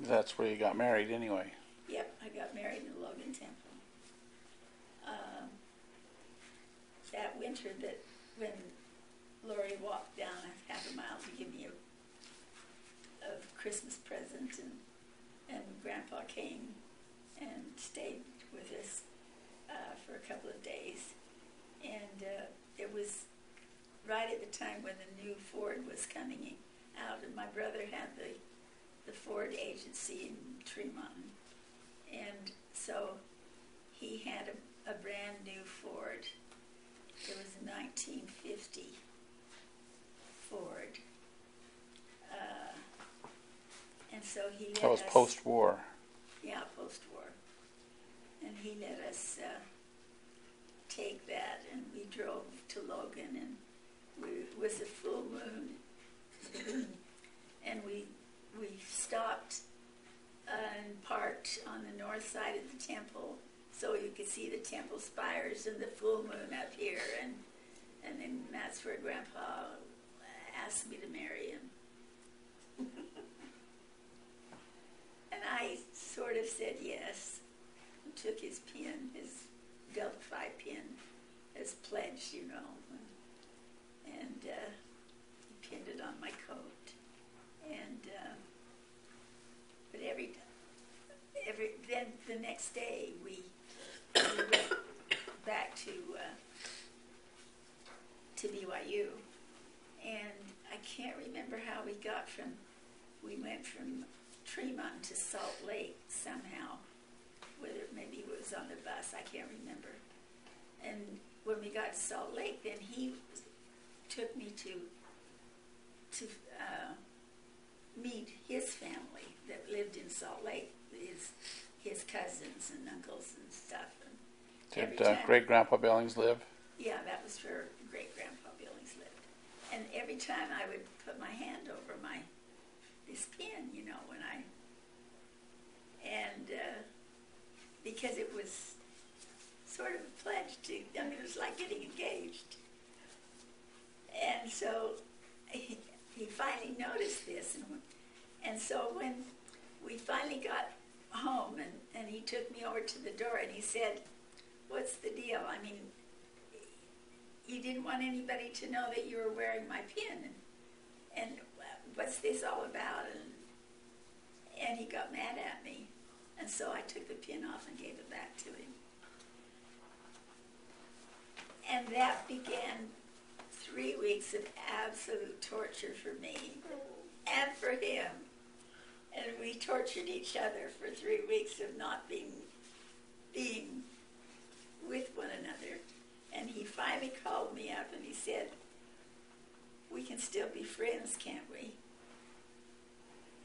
That's where you got married anyway. Yep, I got married in Logan Temple. That winter, that when Lori walked down half a mile to give me a Christmas present, and Grandpa came and stayed with us for a couple of days, and it was right at the time when the new Ford was coming out, and my brother had the Ford agency in Tremont, and so he had a brand new Ford. It was a 1950 Ford, and so he let us... That was post-war. Yeah, post-war. And he let us take that, and we drove to Logan, and it was a full moon, and we stopped and parked on the north side of the temple, so you could see the temple spires and the full moon up here, and then that's where Grandpa asked me to marry him. And I sort of said yes, and took his pin, his Delta Phi pin, as pledge, you know, and he pinned it on my coat. And but then the next day we went back to BYU, and I can't remember how we went from Tremont to Salt Lake somehow, whether maybe it was on the bus, I can't remember. And when we got to Salt Lake, then he took me to meet his family that lived in Salt Lake, his cousins and uncles and stuff. And did great-grandpa Billings live? Yeah, that was where great-grandpa Billings lived. And every time I would put my hand over this pin, you know, because it was sort of a pledge to, I mean, it was like getting engaged. And so he finally noticed this, and so when we finally got home, and he took me over to the door, and he said, "What's the deal? I mean, you didn't want anybody to know that you were wearing my pin, and what's this all about?" And he got mad at me, and so I took the pin off and gave it back to him. And that began 3 weeks of absolute torture for me and for him. And we tortured each other for 3 weeks of not being with one another. And he finally called me up and he said, "We can still be friends, can't we?"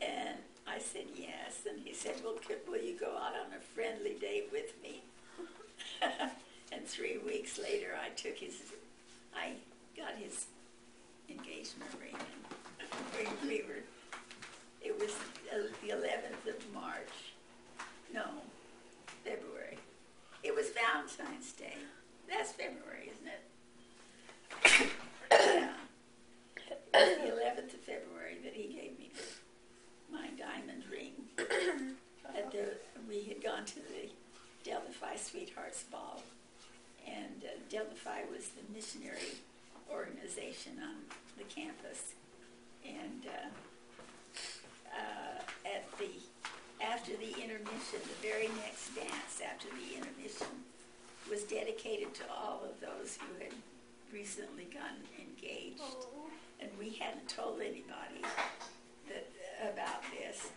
And I said yes. And he said, "Well, will you go out on a friendly date with me?" And 3 weeks later, I got his engagement ring. And it was the 11th of March. No, February. It was Valentine's Day. That's February, isn't it? Yeah. It was the 11th of February that he gave me my diamond ring. We had gone to the Delta Phi Sweethearts Ball, and Delta Phi was the missionary organization on the campus. And after the intermission, the very next dance after the intermission was dedicated to all of those who had recently gotten engaged. And we hadn't told anybody about this.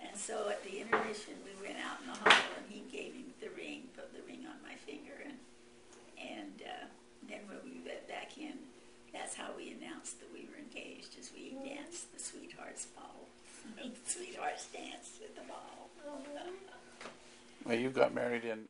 And so at the intermission, we went out in the hall, and he gave me the ring, put the ring on my finger, and then when we went back in, that's how we announced that we were engaged, as we danced the Sweethearts Ball, the Sweethearts dance at the ball. Well, you got married in